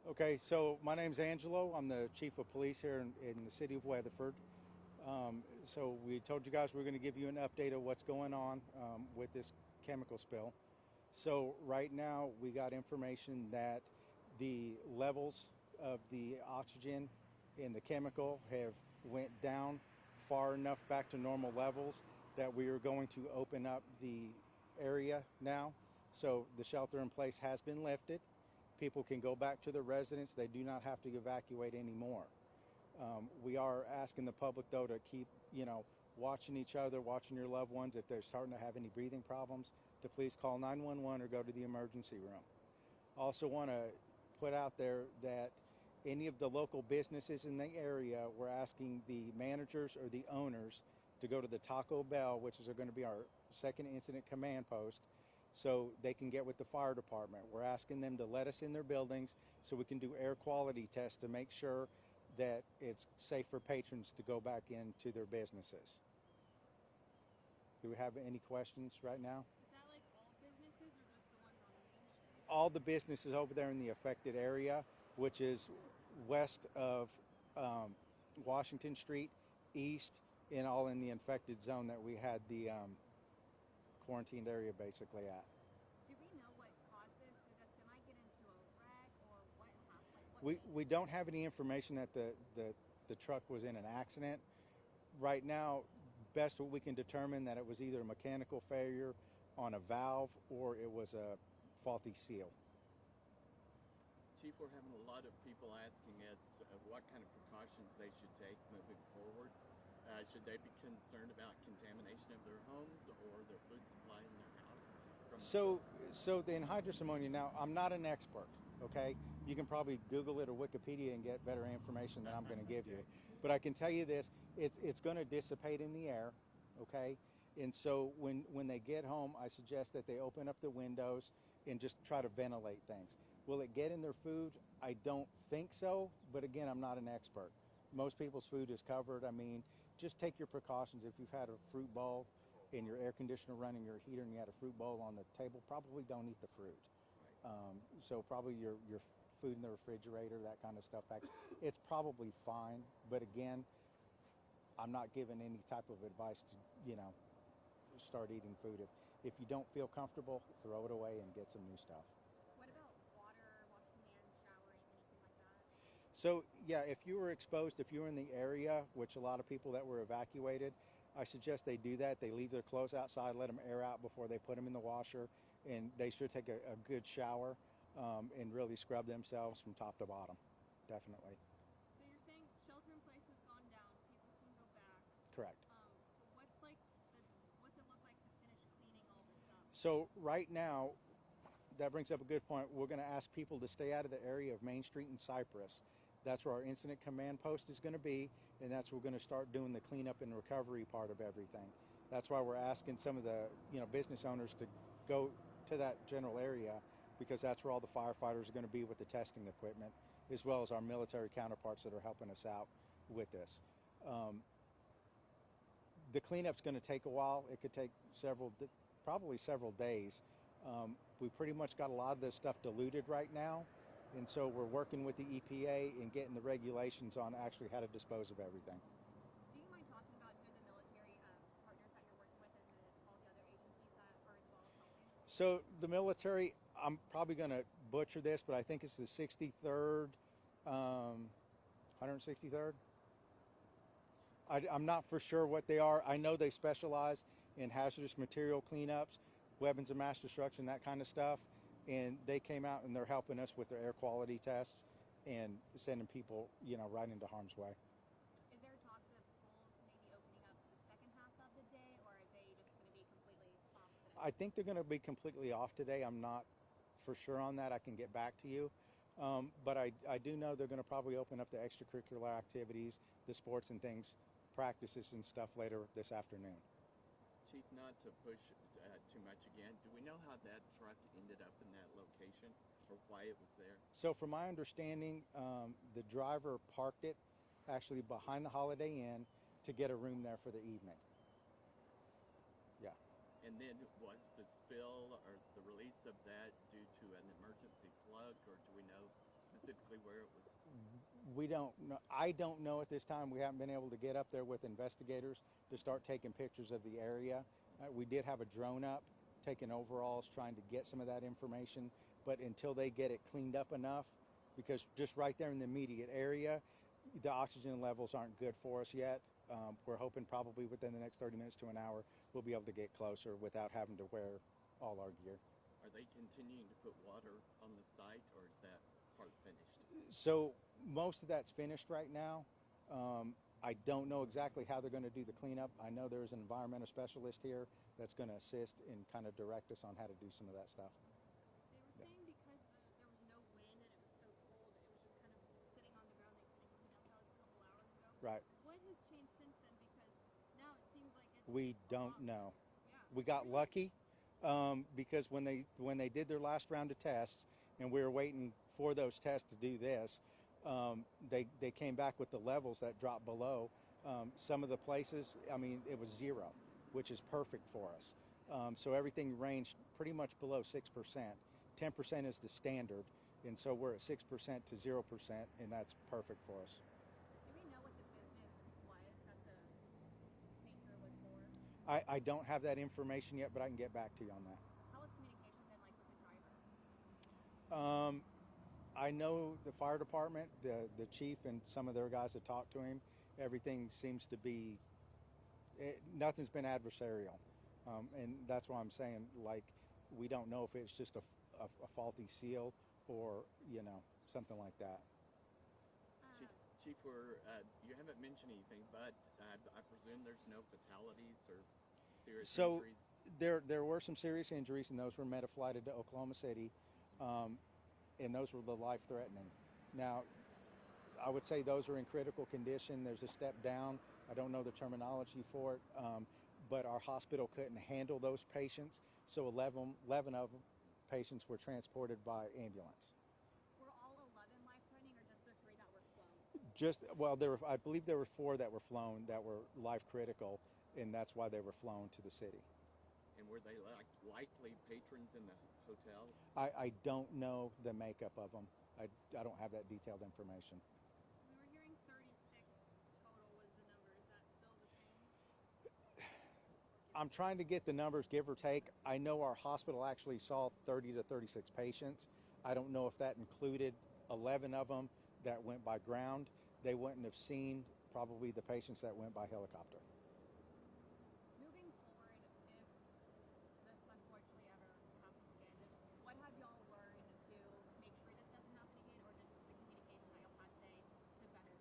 Okay, so my name's Angelo. I'm the chief of police here in the city of Weatherford. So we told you guys we're going to give you an update of what's going on with this chemical spill. So right now we got information that the levels of the oxygen in the chemical have went down far enough back to normal levels that we are going to open up the area now. So the shelter in place has been lifted. People can go back to their residence. They do not have to evacuate anymore. We are asking the public, though, to keep, watching each other, watching your loved ones. If they're starting to have any breathing problems, to please call 911 or go to the emergency room. Also want to put out there that any of the local businesses in the area, we're asking the managers or the owners to go to the Taco Bell, which is going to be our second incident command post, so they can get with the fire department. We're asking them to let us in their buildings so we can do air quality tests to make sure that it's safe for patrons to go back into their businesses. Do we have any questions right now? Is that like all businesses or just the ones on Main Street? All the businesses over there in the affected area, which is west of Washington Street, east, and all in the infected zone that we had the quarantined area basically at. Do we know what caused this? Did the semi get into a wreck or what happened? Like, We don't have any information that the truck was in an accident. Right now, best what we can determine that it was either a mechanical failure on a valve or it was a faulty seal. Chief, we're having a lot of people asking us what kind of precautions they should take moving forward. Should they be concerned about contamination of their homes or their food supply in their house? So the anhydrous ammonia, now I'm not an expert, okay? You can probably Google it or Wikipedia and get better information than I'm going to give you. But I can tell you this, it's going to dissipate in the air, okay? And so when they get home, I suggest that they open up the windows and just try to ventilate things. Will it get in their food? I don't think so, but again, I'm not an expert. Most people's food is covered. I mean, just take your precautions. If you've had a fruit bowl and your air conditioner running your heater and you had a fruit bowl on the table, probably don't eat the fruit. So probably your food in the refrigerator, that kind of stuff back, it's probably fine. But again, I'm not giving any type of advice to, start eating food. If you don't feel comfortable, throw it away and get some new stuff. what about water, washing hands, showering, anything like that? So yeah, if you were exposed, if you were in the area, which a lot of people that were evacuated, I suggest they do that. They leave their clothes outside, let them air out before they put them in the washer, and they should take a good shower and really scrub themselves from top to bottom, definitely. So you're saying shelter in place has gone down, people can go back. Correct. But what's it look like to finish cleaning all this up? So right now, that brings up a good point. We're going to ask people to stay out of the area of Main Street and Cypress. That's where our incident command post is going to be, and that's where we're going to start doing the cleanup and recovery part of everything. That's why we're asking some of the business owners to go to that general area, because that's where all the firefighters are going to be with the testing equipment, as well as our military counterparts that are helping us out with this. The cleanup's going to take a while. It could take probably several days. We pretty much got a lot of this stuff diluted right now, and so we're working with the EPA and getting the regulations on actually how to dispose of everything. Do you mind talking about who the military partners that you're working with and all the other agencies that are involved helping? So the military, I'm probably going to butcher this, but I think it's the 63rd, 163rd. I'm not for sure what they are. I know they specialize in hazardous material cleanups, weapons of mass destruction, that kind of stuff. And they came out and they're helping us with their air quality tests and sending people, right into harm's way. Is there talks of schools maybe opening up the second half of the day, or are they just going to be completely off today? I think they're going to be completely off today. I'm not for sure on that. I can get back to you. But I do know they're going to probably open up the extracurricular activities, the sports and things, practices and stuff later this afternoon. Chief, not to push too much again, do we know how that truck ended up in that location or why it was there? So from my understanding, the driver parked it actually behind the Holiday Inn to get a room there for the evening. Yeah. And then was the spill or the release of that due to an emergency plug, or do we know specifically where it was? We don't know. I don't know at this time. We haven't been able to get up there with investigators to start taking pictures of the area. We did have a drone up, taking overalls, trying to get some of that information. But until they get it cleaned up enough, because just right there in the immediate area, the oxygen levels aren't good for us yet. We're hoping probably within the next 30 minutes to an hour, we'll be able to get closer without having to wear all our gear. Are they continuing to put water on the site, or is that part finished? So most of that's finished right now. I don't know exactly how they're going to do the cleanup. I know there's an environmental specialist here that's going to assist and kind of direct us on how to do some of that stuff. They were saying because there was no wind and it was so cold, it was just kind of sitting on the ground. They couldn't clean up. That was a couple hours ago. Right. What has changed since then? Because now it seems like it's We a don't lot know. Yeah. We got lucky because when they did their last round of tests, and we were waiting for those tests to do this, they came back with the levels that dropped below. Some of the places, I mean, it was 0, which is perfect for us. So everything ranged pretty much below 6%. 10% is the standard, and so we're at 6% to 0%, and that's perfect for us. Do we know what the business was that the tanker was for? I don't have that information yet, but I can get back to you on that. How has communication been like with the driver? I know the fire department, the chief, and some of their guys have talked to him. Everything seems to be, nothing's been adversarial. And that's why I'm saying, like, we don't know if it's just a faulty seal or, something like that. Chief, you haven't mentioned anything, but I presume there's no fatalities or serious injuries? There were some serious injuries, and those were meta-flighted to Oklahoma City. And those were the life-threatening. Now, I would say those are in critical condition. There's a step down. I don't know the terminology for it, but our hospital couldn't handle those patients, so 11 of them patients were transported by ambulance. Were all 11 life-threatening, or just the 3 that were flown? I believe there were 4 that were flown that were life-critical, and that's why they were flown to the city. And were they likely patrons in the hotel? I don't know the makeup of them. I don't have that detailed information. We were hearing 36 total was the number. Is that still the same? I'm trying to get the numbers, give or take. I know our hospital actually saw 30 to 36 patients. I don't know if that included 11 of them that went by ground. They wouldn't have seen probably the patients that went by helicopter. Moving forward, if this unfortunately ever happens again, what have y'all learned to make sure this doesn't happen again, or just the communication that y'all had today to better that?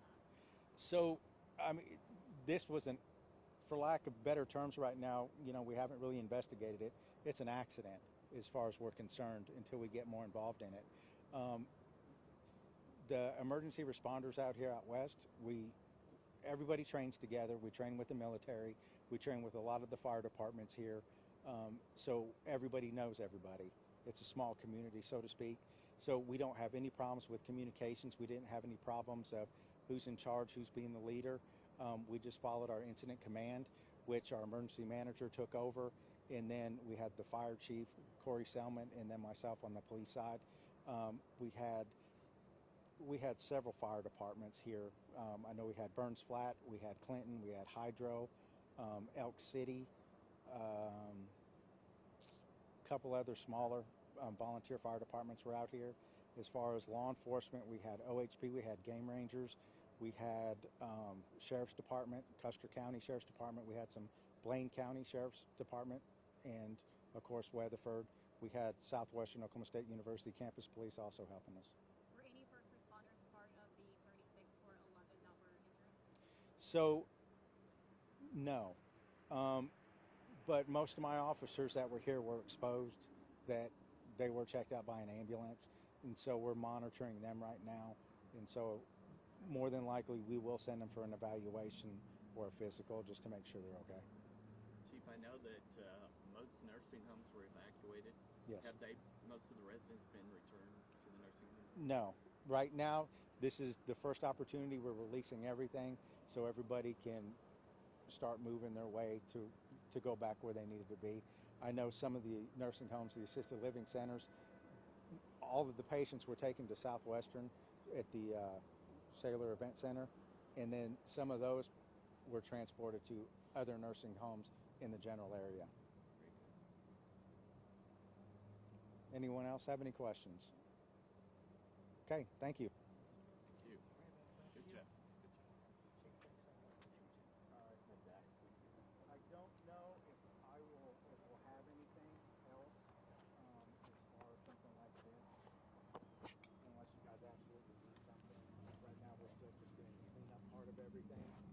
So, I mean, this wasn't, for lack of better terms right now, we haven't really investigated it. It's an accident as far as we're concerned until we get more involved in it. The emergency responders out here out west, everybody trains together. We train with the military. We train with a lot of the fire departments here. So everybody knows everybody. It's a small community, so to speak. So we don't have any problems with communications. We didn't have any problems of who's in charge, who's being the leader. We just followed our incident command, which our emergency manager took over. And then we had the fire chief, Corey Selman, and then myself on the police side. We had several fire departments here. I know we had Burns Flat, we had Clinton, we had Hydro, Elk City, a couple other smaller volunteer fire departments were out here. As far as law enforcement, we had OHP, we had Game Rangers, we had Sheriff's Department, Custer County Sheriff's Department, we had some Blaine County Sheriff's Department, and of course Weatherford. We had Southwestern Oklahoma State University Campus Police also helping us. Were any first responders part of the 36 or 11 that were injured? So, no. But most of my officers that were here were exposed, that they were checked out by an ambulance. And so we're monitoring them right now. And so more than likely we will send them for an evaluation or a physical just to make sure they're okay. Chief, I know that most nursing homes were evacuated. Yes. Have most of the residents been returned to the nursing homes? No. Right now, this is the first opportunity. We're releasing everything so everybody can start moving their way to go back where they needed to be. I know some of the nursing homes, the assisted living centers, all of the patients were taken to Southwestern at the Sailor Event Center, and then some of those were transported to other nursing homes in the general area. Anyone else have any questions? Okay, thank you. Thank you. Good job. I don't know if we'll have anything else as far as something like this, unless you guys absolutely need something. Right now, we're still just doing the cleanup part of everything.